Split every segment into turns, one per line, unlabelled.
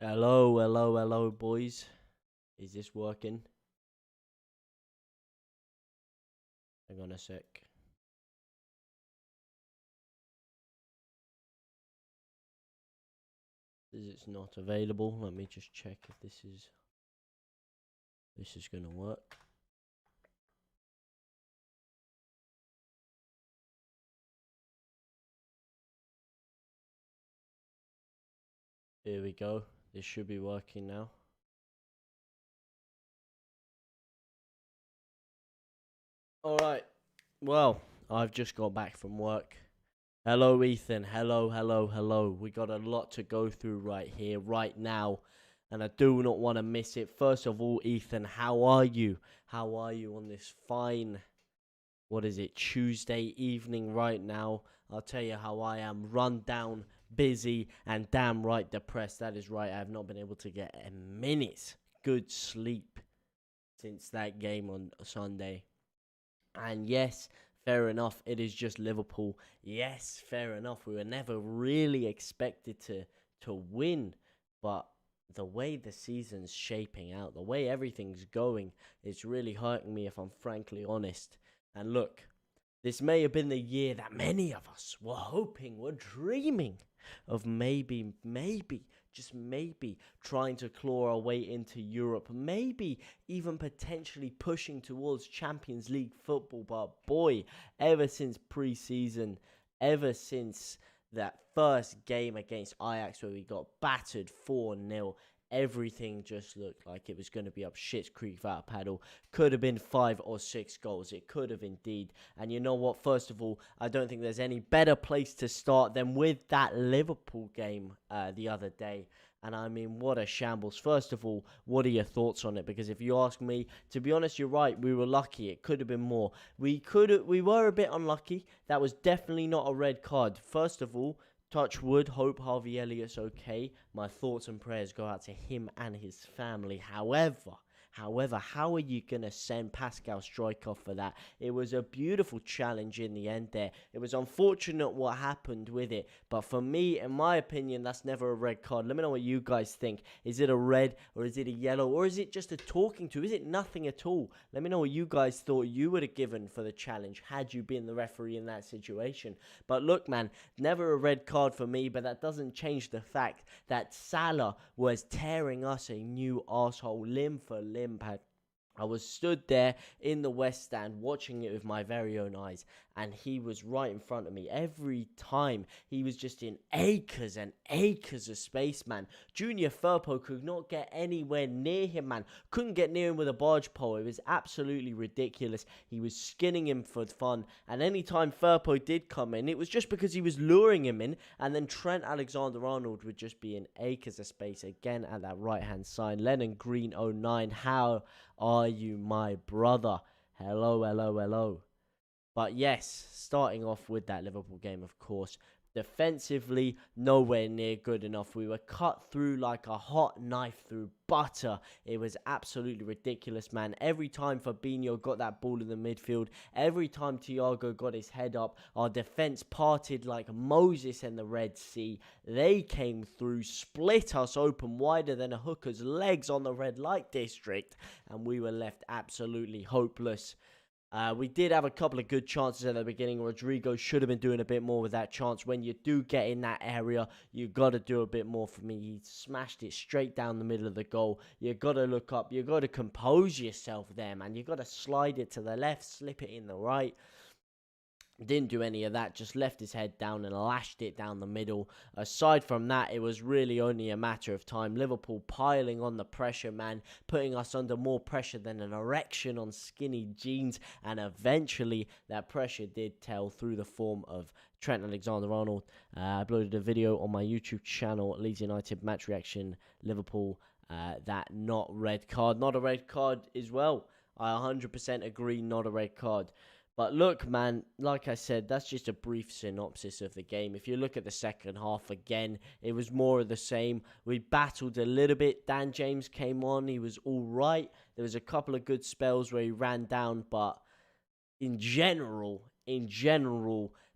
Hello, hello, hello, boys. Is this working? Hang on a sec. It's not available. Let me just check if this is gonna work. Here we go. This should be working now. Alright. Well, I've just got back from work. Hello, Ethan. Hello, hello, hello. We got a lot to go through right here, right now. And I do not want to miss it. First of all, Ethan, how are you? How are you on this fine, what is it, Tuesday evening right now? I'll tell you how I am. Run down, busy, and damn right depressed. That is right. I have not been able to get a minute good sleep since that game on Sunday. And yes, fair enough, it is just Liverpool. Yes, fair enough. We were never really expected to win, but the way the season's shaping out, the way everything's going, it's really hurting me if I'm frankly honest. And look, this may have been the year that many of us were hoping, were dreaming of maybe, just maybe, trying to claw our way into Europe. Maybe even potentially pushing towards Champions League football. But boy, ever since pre-season, ever since that first game against Ajax where we got battered 4-0, everything just looked like it was going to be up shit's creek without a paddle. Could have been 5 or 6 goals. It could have indeed. And you know what? First of all, I don't think there's any better place to start than with that Liverpool game the other day. And I mean, what a shambles. First of all, what are your thoughts on it? Because if you ask me, to be honest, you're right. We were lucky. It could have been more. We were a bit unlucky. That was definitely not a red card. First of all, touch wood, hope Harvey Elliott's okay. My thoughts and prayers go out to him and his family. However, how are you going to send Pascal Struijk for that? It was a beautiful challenge in the end there. It was unfortunate what happened with it. But for me, in my opinion, that's never a red card. Let me know what you guys think. Is it a red or is it a yellow? Or is it just a talking to? Is it nothing at all? Let me know what you guys thought you would have given for the challenge had you been the referee in that situation. But look, man, never a red card for me. But that doesn't change the fact that Salah was tearing us a new arsehole limb for limb. I was stood there in the West Stand watching it with my very own eyes, and he was right in front of me. Every time he was just in acres and acres of space, man. Junior Firpo could not get anywhere near him, man. Couldn't get near him with a barge pole. It was absolutely ridiculous. He was skinning him for fun, and anytime Firpo did come in, it was just because he was luring him in, and then Trent Alexander-Arnold would just be in acres of space again at that right-hand side. Lennon Green 09, how are you, my brother? Hello, hello, hello. But yes, starting off with that Liverpool game, of course. Defensively, nowhere near good enough. We were cut through like a hot knife through butter. It was absolutely ridiculous, man. Every time Fabinho got that ball in the midfield, every time Thiago got his head up, our defense parted like Moses in the Red Sea. They came through, split us open wider than a hooker's legs on the red light district, and we were left absolutely hopeless. We did have a couple of good chances at the beginning. Rodrigo should have been doing a bit more with that chance. When you do get in that area, you got to do a bit more for me. He smashed it straight down the middle of the goal. You got to look up. You got to compose yourself there, man. You got to slide it to the left, slip it in the right. Didn't do any of that, just left his head down and lashed it down the middle. Aside from that, it was really only a matter of time. Liverpool piling on the pressure, man, putting us under more pressure than an erection on skinny jeans, and eventually that pressure did tell through the form of Trent Alexander-Arnold. I uploaded a video on my YouTube channel, Leeds United match reaction, Liverpool, that not a red card as well. I 100% agree, not a red card. But look, man, like I said, that's just a brief synopsis of the game. If you look at the second half again, it was more of the same. We battled a little bit. Dan James came on. He was all right. There was a couple of good spells where he ran down. But in general,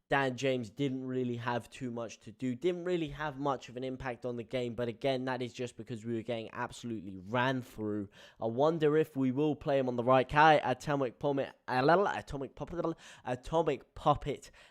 Dan James didn't really have too much to do, didn't really have much of an impact on the game. But again, that is just because we were getting absolutely ran through. I wonder if we will play him on the right. Kai, Atomic Puppet,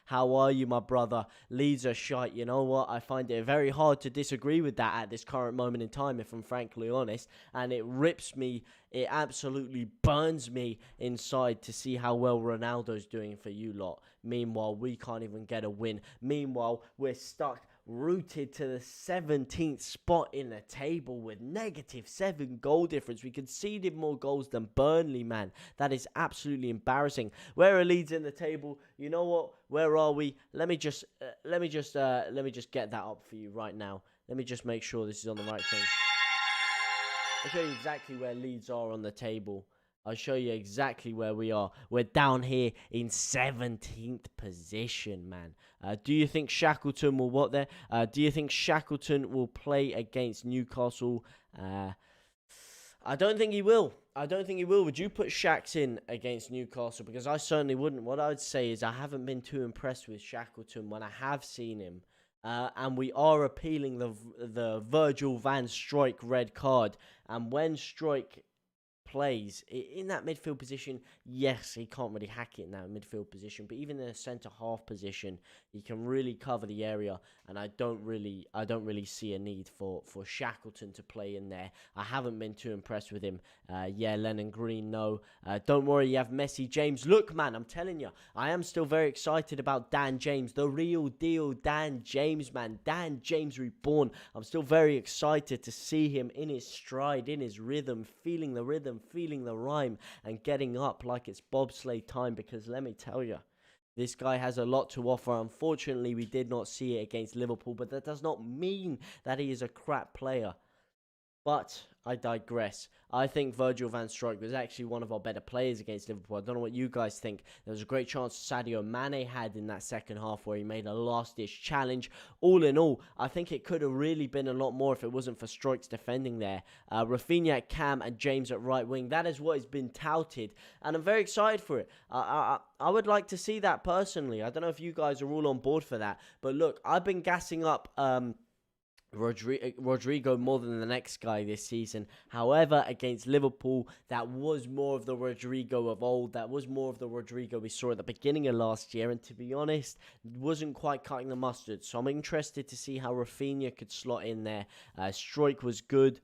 how are you, my brother? Leeds are shite. You know what? I find it very hard to disagree with that at this current moment in time, if I'm frankly honest. And it rips me, it absolutely burns me inside to see how well Ronaldo's doing for you lot. Meanwhile, we can't even get a win. Meanwhile, we're stuck rooted to the 17th spot in the table with -7 goal difference. We conceded more goals than Burnley, man. That is absolutely embarrassing. Where are Leeds in the table? You know what? Where are we? Let me just get that up for you right now. Let me just make sure this is on the right thing. I'll show you exactly where Leeds are on the table. I'll show you exactly where we are. We're down here in 17th position, man. Do you think Shackleton will what there? Do you think Shackleton will play against Newcastle? I don't think he will. I don't think he will. Would you put Shacks in against Newcastle? Because I certainly wouldn't. What I would say is I haven't been too impressed with Shackleton when I have seen him. And we are appealing the Virgil van Strijk red card. And when Strijk plays in that midfield position, yes, he can't really hack it in that midfield position, but even in a centre half position, he can really cover the area. And I don't really see a need for Shackleton to play in there. I haven't been too impressed with him. Yeah, Lennon Green, no. Don't worry, you have Messi James. Look, man, I'm telling you, I am still very excited about Dan James, the real deal Dan James, man. Dan James reborn. I'm still very excited to see him in his stride, in his rhythm, feeling the rhyme, and getting up like it's bobsleigh time, because let me tell you, this guy has a lot to offer. Unfortunately, we did not see it against Liverpool, but that does not mean that he is a crap player. But I digress. I think Virgil van Strijk was actually one of our better players against Liverpool. I don't know what you guys think. There was a great chance Sadio Mane had in that second half where he made a last-ditch challenge. All in all, I think it could have really been a lot more if it wasn't for Strike's defending there. Rafinha at cam and James at right wing. That is what has been touted, and I'm very excited for it. I would like to see that personally. I don't know if you guys are all on board for that. But look, I've been gassing up Rodrigo more than the next guy this season. However, against Liverpool, that was more of the Rodrigo of old. That was more of the Rodrigo we saw at the beginning of last year, and to be honest, wasn't quite cutting the mustard. So I'm interested to see how Rafinha could slot in there. Strike was good.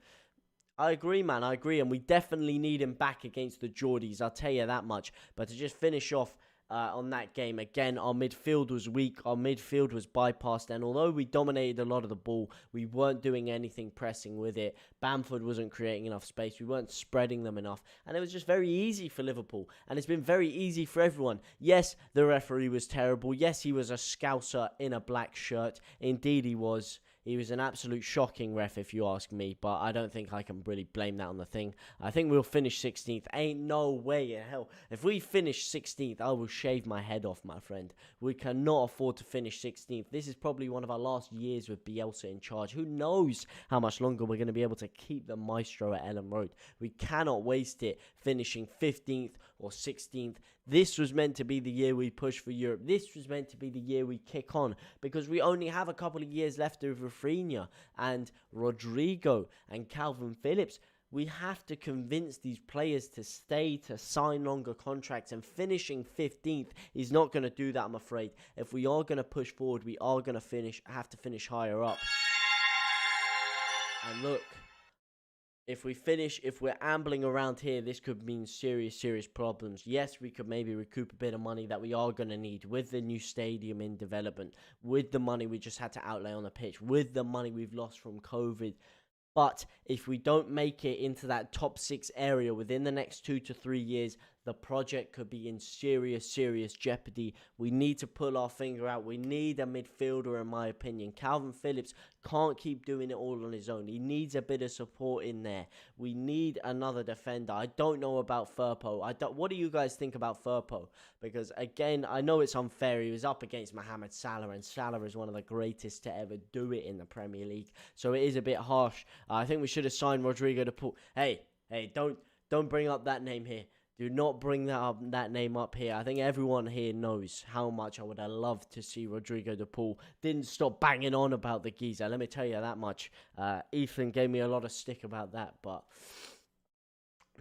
I agree, man. I agree, and we definitely need him back against the Geordies. I'll tell you that much. But to just finish off on that game, again, our midfield was weak. Our midfield was bypassed, and although we dominated a lot of the ball, we weren't doing anything pressing with it. Bamford wasn't creating enough space. We weren't spreading them enough, and it was just very easy for Liverpool, and it's been very easy for everyone. Yes, the referee was terrible. Yes, he was a scouser in a black shirt. Indeed, he was. He was an absolute shocking ref, if you ask me, but I don't think I can really blame that on the thing. I think we'll finish 16th. Ain't no way in hell. If we finish 16th, I will shave my head off, my friend. We cannot afford to finish 16th. This is probably one of our last years with Bielsa in charge. Who knows how much longer we're going to be able to keep the maestro at Ellen Road. We cannot waste it finishing 15th or 16th. This was meant to be the year we push for Europe. This was meant to be the year we kick on, because we only have a couple of years left with Rafinha and Rodrigo and Calvin Phillips. We have to convince these players to stay, to sign longer contracts, and finishing 15th is not going to do that, I'm afraid. If we are going to push forward, we are going to have to finish higher up. And look, if we're ambling around here, this could mean serious problems. Yes, we could maybe recoup a bit of money that we are going to need with the new stadium in development, with the money we just had to outlay on the pitch, with the money we've lost from COVID. But if we don't make it into that top 6 area within the next 2 to 3 years, the project could be in serious jeopardy. We need to pull our finger out. We need a midfielder, in my opinion. Calvin Phillips can't keep doing it all on his own. He needs a bit of support in there. We need another defender. I don't know about Firpo. What do you guys think about Firpo? Because, again, I know it's unfair. He was up against Mohamed Salah, and Salah is one of the greatest to ever do it in the Premier League. So it is a bit harsh. I think we should have signed Rodrigo to pull. Hey, don't bring up that name here. Do not bring that name up here. I think everyone here knows how much I would have loved to see Rodrigo de Paul. Didn't stop banging on about the geezer. Let me tell you that much. Ethan gave me a lot of stick about that, but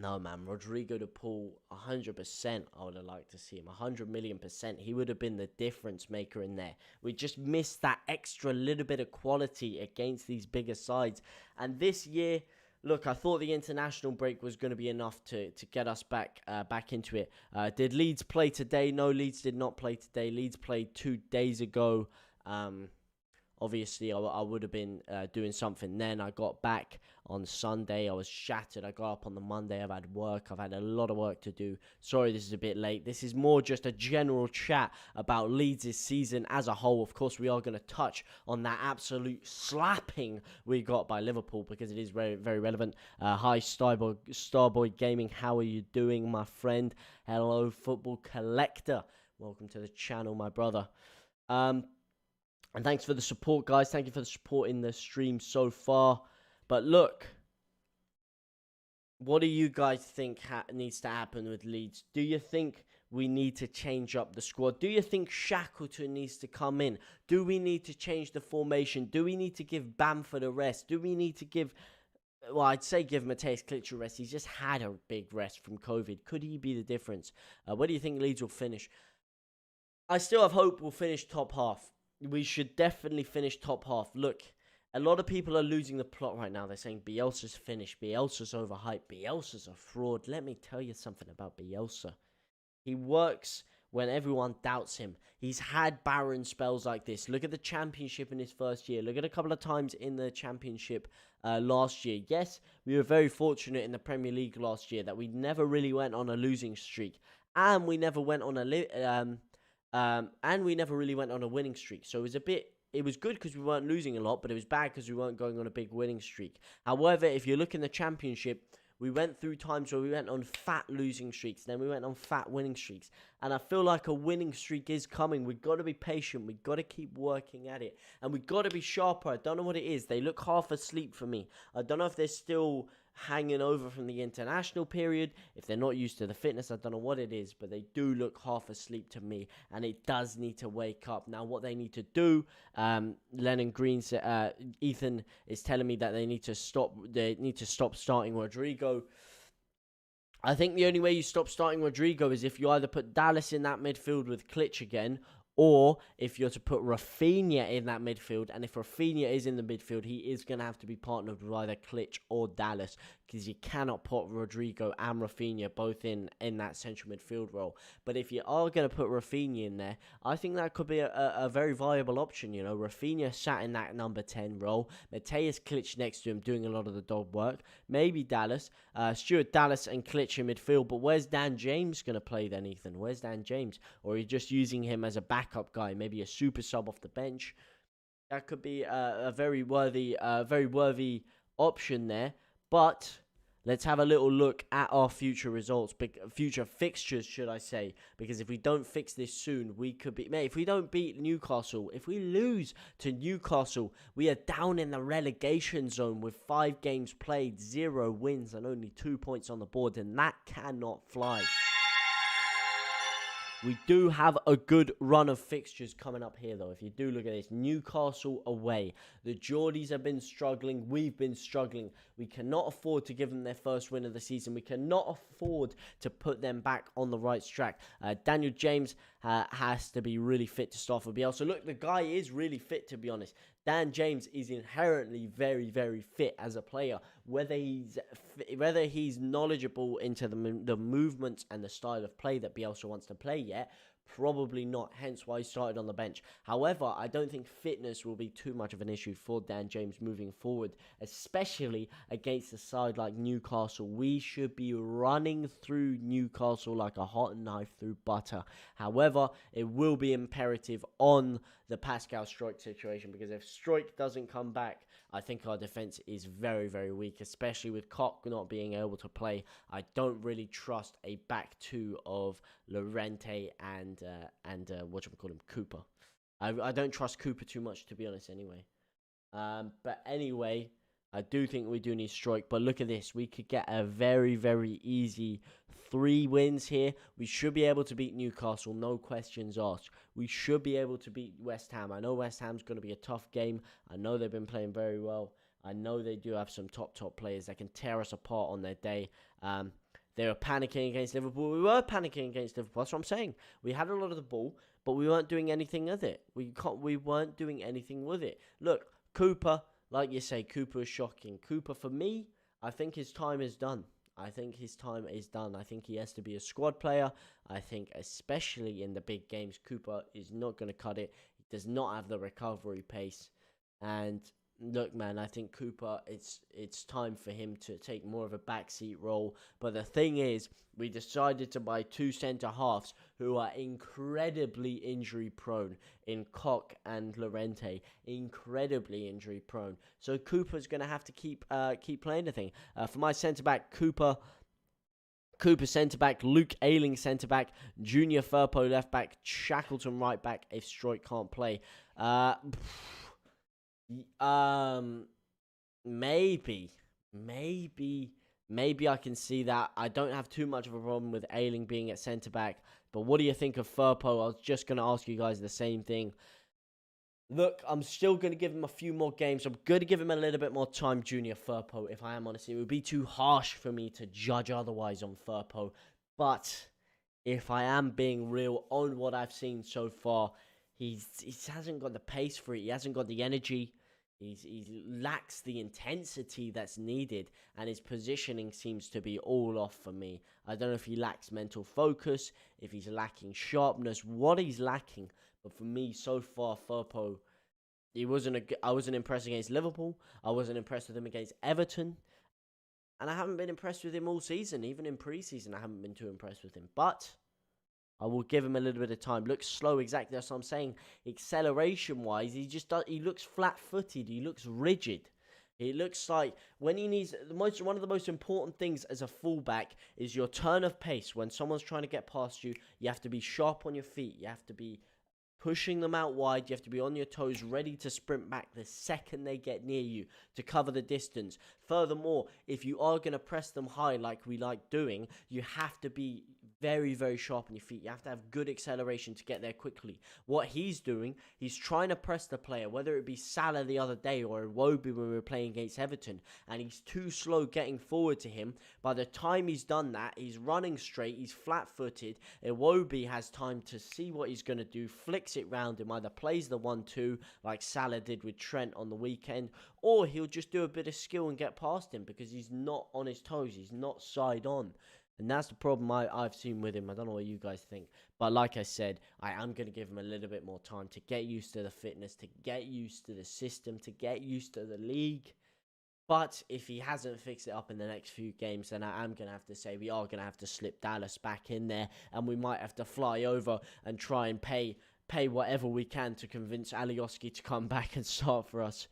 no, man. Rodrigo de Paul, 100%. I would have liked to see him. 100,000,000%. He would have been the difference maker in there. We just missed that extra little bit of quality against these bigger sides. And this year, look, I thought the international break was going to be enough to get us back into it. Did Leeds play today? No, Leeds did not play today. Leeds played 2 days ago. Obviously, I would have been doing something then. I got back on Sunday. I was shattered. I got up on the Monday. I've had work. I've had a lot of work to do. Sorry, this is a bit late. This is more just a general chat about Leeds' season as a whole. Of course, we are going to touch on that absolute slapping we got by Liverpool because it is very, very relevant. Hi, Starboy Gaming. How are you doing, my friend? Hello, Football Collector. Welcome to the channel, my brother. And thanks for the support, guys. Thank you for the support in the stream so far. But look, what do you guys think needs to happen with Leeds? Do you think we need to change up the squad? Do you think Shackleton needs to come in? Do we need to change the formation? Do we need to give Bamford a rest? Do we need to give... Well, I'd say give Matthias Klitsch a rest. He's just had a big rest from COVID. Could he be the difference? Where do you think Leeds will finish? I still have hope we'll finish top half. We should definitely finish top half. Look, a lot of people are losing the plot right now. They're saying Bielsa's finished. Bielsa's overhyped. Bielsa's a fraud. Let me tell you something about Bielsa. He works when everyone doubts him. He's had barren spells like this. Look at the Championship in his first year. Look at a couple of times in the Championship last year. Yes, we were very fortunate in the Premier League last year that we never really went on a losing streak. And we never went on and we never really went on a winning streak. So it was good because we weren't losing a lot, but it was bad because we weren't going on a big winning streak. However, if you look in the Championship, we went through times where we went on fat losing streaks. Then we went on fat winning streaks. And I feel like a winning streak is coming. We've got to be patient. We've got to keep working at it. And we've got to be sharper. I don't know what it is. They look half asleep for me. I don't know if they're still hanging over from the international period. If they're not used to the fitness, I don't know what it is. But they do look half asleep to me. And it does need to wake up. Now, what they need to do, Lennon Green, Ethan is telling me that they need to stop starting Rodrigo. I think the only way you stop starting Rodrigo is if you either put Dallas in that midfield with Klitsch again, or if you're to put Rafinha in that midfield. And if Rafinha is in the midfield, he is going to have to be partnered with either Klitsch or Dallas, because you cannot put Rodrigo and Rafinha both in that central midfield role. But if you are going to put Rafinha in there, I think that could be a very viable option. You know, Rafinha sat in that number 10 role, Matthias Klitsch next to him doing a lot of the dog work, maybe Dallas, Stuart Dallas and Klitsch in midfield. But where's Dan James going to play then, Ethan? Where's Dan James? Or are you just using him as a backup guy, maybe a super sub off the bench? That could be a very worthy option there. But let's have a little look at our future results, future fixtures, should I say. Because if we don't fix this soon, we could be... Mate, if we don't beat Newcastle, if we lose to Newcastle, we are down in the relegation zone with 5 games played, 0 wins, and only 2 points on the board. And that cannot fly. We do have a good run of fixtures coming up here, though. If you do look at this, Newcastle away. The Geordies have been struggling. We've been struggling. We cannot afford to give them their first win of the season. We cannot afford to put them back on the right track. Daniel James has to be really fit to start for Bielsa. Look, the guy is really fit, to be honest. Dan James is inherently very, very fit as a player. Whether he's knowledgeable into the movements and the style of play that Bielsa wants to play yet, probably not, hence why he started on the bench. However, I don't think fitness will be too much of an issue for Dan James moving forward, especially against a side like Newcastle. We should be running through Newcastle like a hot knife through butter. However, it will be imperative on the Pascal Struijk situation, because if Struijk doesn't come back, I think our defense is very, very weak, especially with Koch not being able to play. I don't really trust a back two of Llorente and Cooper. I don't trust Cooper too much, to be honest, anyway. But anyway, I do think we do need Struijk. But look at this. We could get a very, very easy 3 wins here. We should be able to beat Newcastle, no questions asked. We should be able to beat West Ham. I know West Ham's going to be a tough game. I know they've been playing very well. I know they do have some top players that can tear us apart on their day. They were panicking against Liverpool. We were panicking against Liverpool. That's what I'm saying. We had a lot of the ball, but we weren't doing anything with it. We weren't doing anything with it. Look, Cooper, like you say, Cooper is shocking. Cooper, for me, I think his time is done. I think his time is done. I think he has to be a squad player. I think especially in the big games, Cooper is not going to cut it. He does not have the recovery pace. And look, man, I think Cooper, it's time for him to take more of a backseat role. But the thing is, we decided to buy 2 centre-halves who are incredibly injury-prone in Koch and Llorente. Incredibly injury-prone. So Cooper's going to have to keep playing the thing. For my centre-back, Cooper centre-back, Luke Ayling centre-back, Junior Firpo left-back, Shackleton right-back if Stroik can't play. Maybe I can see that. I don't have too much of a problem with Ayling being at centre-back. But what do you think of Firpo? I was just going to ask you guys the same thing. Look, I'm still going to give him a few more games. I'm going to give him a little bit more time, Junior Firpo, if I am honest. It would be too harsh for me to judge otherwise on Firpo. But if I am being real on what I've seen so far, he hasn't got the pace for it. He hasn't got the energy. He lacks the intensity that's needed, and his positioning seems to be all off for me. I don't know if he lacks mental focus, if he's lacking sharpness, what he's lacking. But for me, so far, Firpo, I wasn't impressed against Liverpool. I wasn't impressed with him against Everton. And I haven't been impressed with him all season. Even in pre-season, I haven't been too impressed with him. But I will give him a little bit of time. Looks slow, exactly. That's what I'm saying. Acceleration-wise, he looks flat-footed. He looks rigid. It looks like when he needs one of the most important things as a fullback is your turn of pace. When someone's trying to get past you, you have to be sharp on your feet. You have to be pushing them out wide. You have to be on your toes, ready to sprint back the second they get near you to cover the distance. Furthermore, if you are going to press them high like we like doing, you have to be very, very sharp on your feet. You have to have good acceleration to get there quickly. What he's doing, he's trying to press the player, whether it be Salah the other day or Iwobi when we were playing against Everton, and he's too slow getting forward to him. By the time he's done that, he's running straight, he's flat-footed. Iwobi has time to see what he's going to do, flicks it round him, either plays the 1-2 like Salah did with Trent on the weekend, or he'll just do a bit of skill and get past him because he's not on his toes, he's not side on. And that's the problem I've seen with him. I don't know what you guys think. But like I said, I am going to give him a little bit more time to get used to the fitness, to get used to the system, to get used to the league. But if he hasn't fixed it up in the next few games, then I am going to have to say we are going to have to slip Dallas back in there. And we might have to fly over and try and pay whatever we can to convince Alioski to come back and start for us.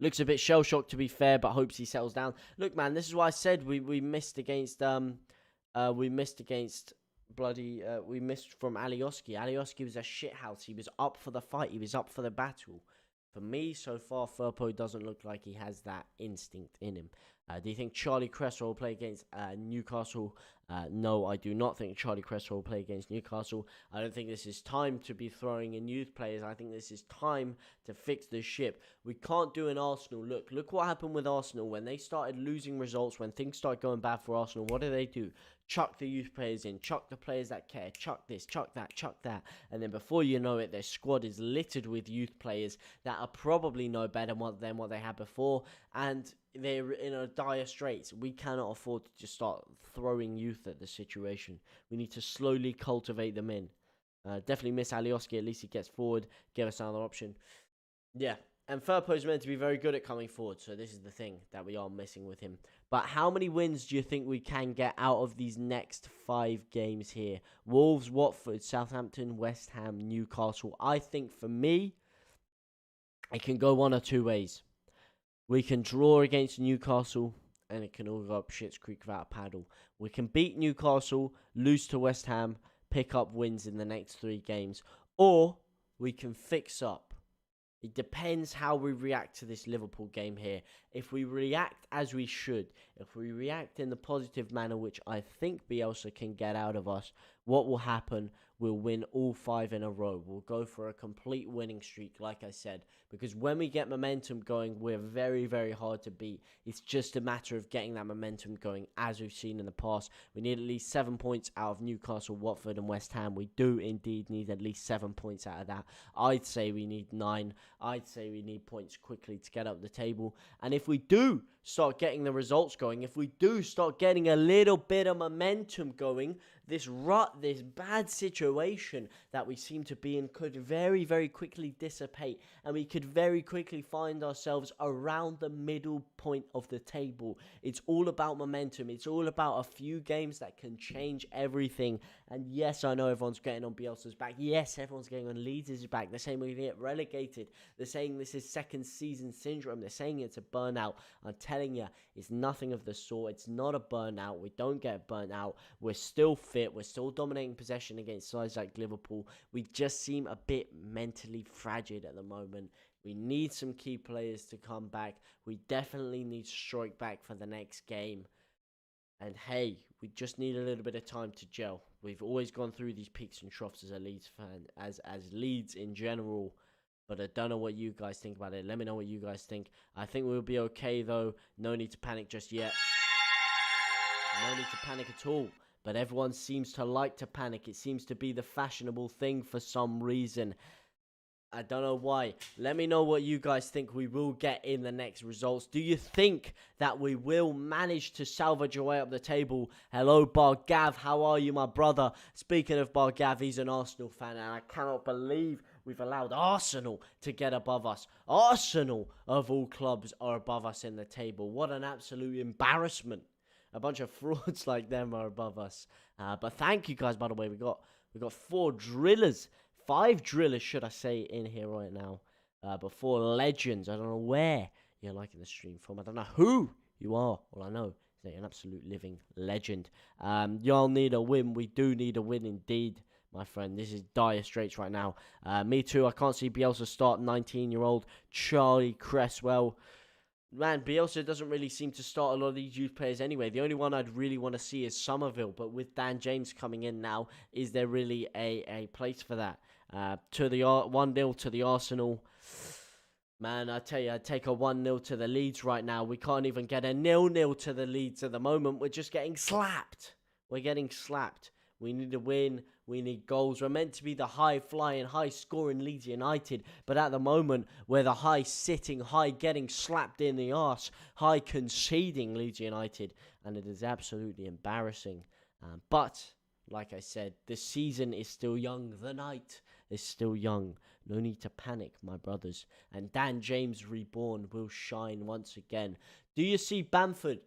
Looks a bit shell-shocked, to be fair, but hopes he settles down. Look, man, this is why I said we missed against we missed from Alioski. Alioski was a shithouse. He was up for the fight. He was up for the battle. For me, so far, Firpo doesn't look like he has that instinct in him. Do you think Charlie Cresswell will play against Newcastle? No, I do not think Charlie Cresswell will play against Newcastle. I don't think this is time to be throwing in youth players. I think this is time to fix the ship. We can't do an Arsenal. Look what happened with Arsenal. When they started losing results, when things started going bad for Arsenal, what do? Chuck the youth players in, chuck the players that care, chuck this, chuck that. And then before you know it, their squad is littered with youth players that are probably no better than what they had before. And they're in a dire straits. We cannot afford to just start throwing youth at the situation. We need to slowly cultivate them in. Definitely miss Alioski. At least he gets forward. Give us another option. Yeah. And Firpo is meant to be very good at coming forward. So this is the thing that we are missing with him. But how many wins do you think we can get out of these next 5 games here? Wolves, Watford, Southampton, West Ham, Newcastle. I think for me, it can go one or two ways. We can draw against Newcastle, and it can all go up shit's creek without a paddle. We can beat Newcastle, lose to West Ham, pick up wins in the next 3 games. Or we can fix up It depends how we react to this Liverpool game here. If we react as we should, if we react in the positive manner, which I think Bielsa can get out of us, what will happen? We'll win all 5 in a row. We'll go for a complete winning streak, like I said. Because when we get momentum going, we're very, very hard to beat. It's just a matter of getting that momentum going, as we've seen in the past. We need at least 7 points out of Newcastle, Watford and West Ham. We do indeed need at least 7 points out of that. I'd say we need 9. I'd say we need points quickly to get up the table. And if we do start getting the results going, if we do start getting a little bit of momentum going, this bad situation that we seem to be in could very, very quickly dissipate, and we could very quickly find ourselves around the middle point of the table. It's all about momentum. It's all about a few games that can change everything. And yes, I know everyone's getting on Bielsa's back. Yes, everyone's getting on Leeds' back. They're saying we're going to get relegated. They're saying this is second season syndrome. They're saying it's a burnout. I'm telling you, it's nothing of the sort. It's not a burnout. We don't get burnt out. We're still fit. We're still dominating possession against sides like Liverpool. We just seem a bit mentally fragile at the moment. We need some key players to come back. We definitely need to strike back for the next game. And hey, we just need a little bit of time to gel. We've always gone through these peaks and troughs as a Leeds fan, as Leeds in general. But I don't know what you guys think about it. Let me know what you guys think. I think we'll be okay, though. No need to panic just yet. No need to panic at all. But everyone seems to like to panic. It seems to be the fashionable thing for some reason. I don't know why. Let me know what you guys think we will get in the next results. Do you think that we will manage to salvage our way up the table? Hello, Bargav. How are you, my brother? Speaking of Bargav, he's an Arsenal fan, and I cannot believe we've allowed Arsenal to get above us. Arsenal, of all clubs, are above us in the table. What an absolute embarrassment. A bunch of frauds like them are above us. But thank you guys, by the way. We got 4 drillers. 5 drillers, should I say, in here right now. But 4 legends. I don't know where you're liking the stream from. I don't know who you are. All I know is that you're an absolute living legend. Y'all need a win. We do need a win indeed, my friend. This is dire straits right now. Me too. I can't see Bielsa start 19-year-old Charlie Cresswell. Man, Bielsa doesn't really seem to start a lot of these youth players anyway. The only one I'd really want to see is Somerville. But with Dan James coming in now, is there really a place for that? 1-0 to the Arsenal. Man, I tell you, I'd take a 1-0 to the Leeds right now. We can't even get a 0-0 to the Leeds at the moment. We're just getting slapped. We're getting slapped. We need a win. We need goals. We're meant to be the high-flying, high-scoring Leeds United. But at the moment, we're the high-sitting, high-getting slapped in the arse, high-conceding Leeds United. And it is absolutely embarrassing. But, like I said, the season is still young. The night is still young. No need to panic, my brothers. And Dan James Reborn will shine once again. Do you see Bamford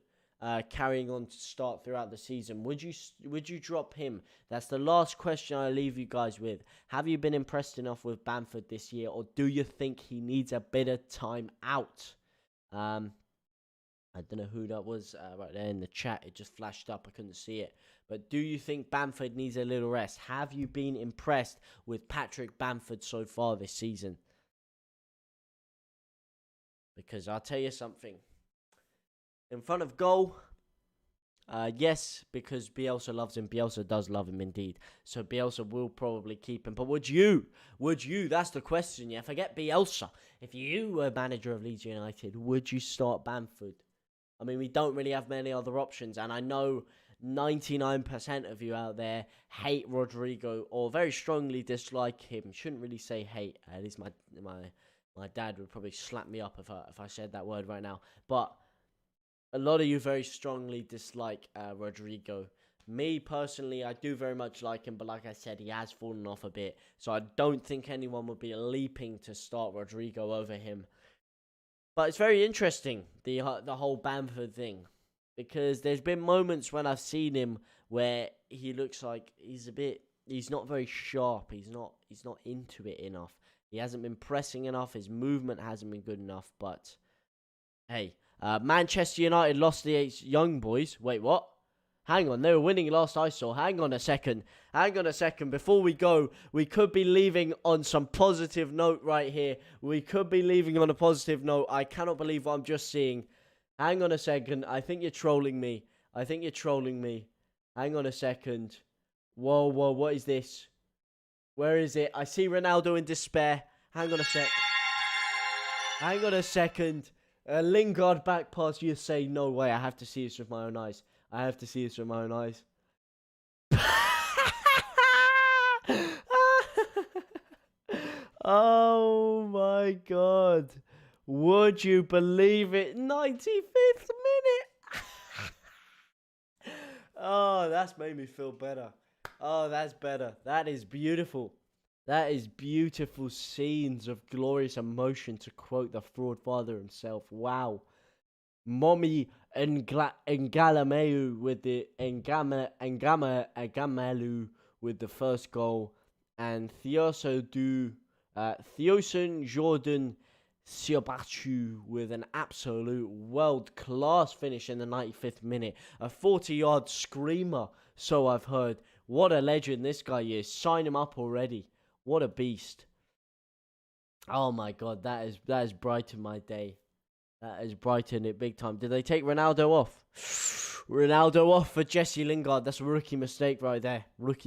carrying on to start throughout the season? Would you drop him? That's the last question I leave you guys with. Have you been impressed enough with Bamford this year, or do you think he needs a bit of time out? I don't know who that was right there in the chat. It just flashed up. I couldn't see it. But do you think Bamford needs a little rest? Have you been impressed with Patrick Bamford so far this season? Because I'll tell you something. In front of goal, yes, because Bielsa loves him. Bielsa does love him indeed. So Bielsa will probably keep him. But would you? That's the question, yeah. Forget Bielsa. If you were manager of Leeds United, would you start Bamford? I mean, we don't really have many other options. And I know 99% of you out there hate Rodrigo or very strongly dislike him. Shouldn't really say hate. At least my dad would probably slap me up if I said that word right now. But a lot of you very strongly dislike Rodrigo. Me, personally, I do very much like him, but like I said, he has fallen off a bit. So I don't think anyone would be leaping to start Rodrigo over him. But it's very interesting, the whole Bamford thing. Because there's been moments when I've seen him where he looks like he's not very sharp. He's not into it enough. He hasn't been pressing enough. His movement hasn't been good enough. But, hey. Manchester United lost the 8 young boys. Wait, what? Hang on, they were winning last I saw. Hang on a second. Before we go, we could be leaving on some positive note right here. We could be leaving on a positive note. I cannot believe what I'm just seeing. Hang on a second. I think you're trolling me. Hang on a second. Whoa, what is this? Where is it? I see Ronaldo in despair. Hang on a second. Lingard back pass. You say, no way. I have to see this with my own eyes. Oh my God. Would you believe it? 95th minute. Oh, that's made me feel better. Oh, that's better. That is beautiful. That is beautiful scenes of glorious emotion, to quote the fraud father himself. Wow. Mommy Ngalameu with the Ngamalu with the first goal, and Theoson Jordan Siobatu with an absolute world-class finish in the 95th minute. A 40-yard screamer, so I've heard. What a legend this guy is. Sign him up already. What a beast. Oh my God, that has brightened my day. That has brightened it big time. Did they take Ronaldo off? Ronaldo off for Jesse Lingard. That's a rookie mistake right there. Was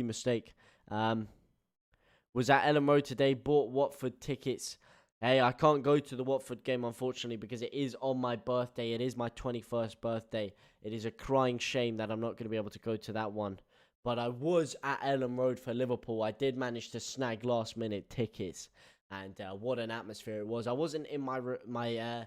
at Ellen Road today. Bought Watford tickets. Hey, I can't go to the Watford game, unfortunately, because it is on my birthday. It is my 21st birthday. It is a crying shame that I'm not going to be able to go to that one. But I was at Ellen Road for Liverpool. I did manage to snag last-minute tickets. And what an atmosphere it was. I wasn't in my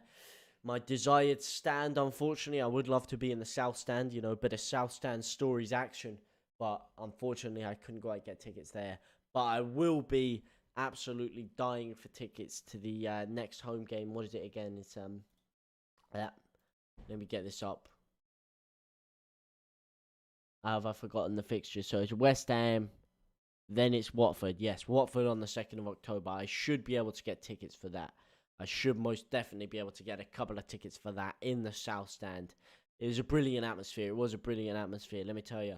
desired stand, unfortunately. I would love to be in the South Stand, a bit of South Stand stories action. But unfortunately, I couldn't go out and get tickets there. But I will be absolutely dying for tickets to the next home game. What is it again? It's let me get this up. Have I forgotten the fixture? So it's West Ham, then it's Watford. Yes, Watford on the 2nd of October. I should be able to get tickets for that. I should most definitely be able to get a couple of tickets for that in the South Stand. It was a brilliant atmosphere. Let me tell you.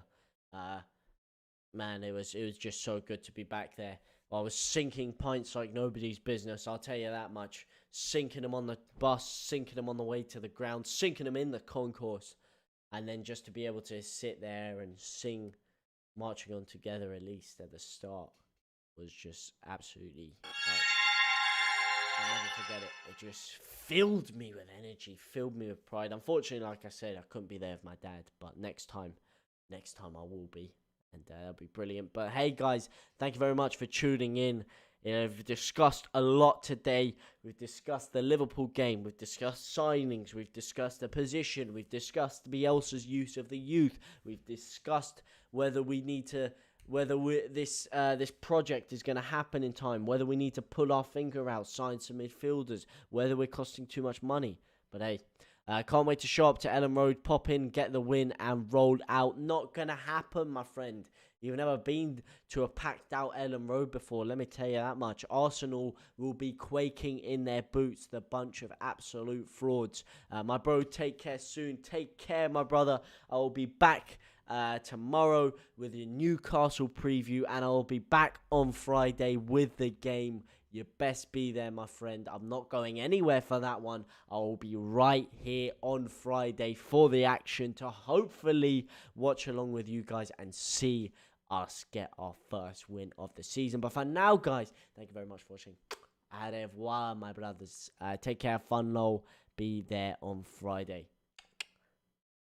Man, it was just so good to be back there. I was sinking pints like nobody's business, I'll tell you that much. Sinking them on the bus, sinking them on the way to the ground, sinking them in the concourse. And then just to be able to sit there and sing Marching On Together, at least at the start, was just absolutely... I'll never forget it. It just filled me with energy, filled me with pride. Unfortunately, like I said, I couldn't be there with my dad. But next time I will be. And that'll be brilliant. But hey, guys, thank you very much for tuning in. We've discussed a lot today. We've discussed the Liverpool game. We've discussed signings. We've discussed the position. We've discussed Bielsa's use of the youth. We've discussed whether this project is going to happen in time. Whether we need to pull our finger out, sign some midfielders. Whether we're costing too much money. But hey, can't wait to show up to Ellen Road, pop in, get the win, and roll out. Not going to happen, my friend. You've never been to a packed-out Ellen Road before, let me tell you that much. Arsenal will be quaking in their boots, the bunch of absolute frauds. My bro, take care soon. Take care, my brother. I will be back tomorrow with a Newcastle preview, and I will be back on Friday with the game. You best be there, my friend. I'm not going anywhere for that one. I will be right here on Friday for the action to hopefully watch along with you guys and see us get our first win of the season. But for now, guys, thank you very much for watching. Au revoir, my brothers. Take care, fun, low. Be there on Friday.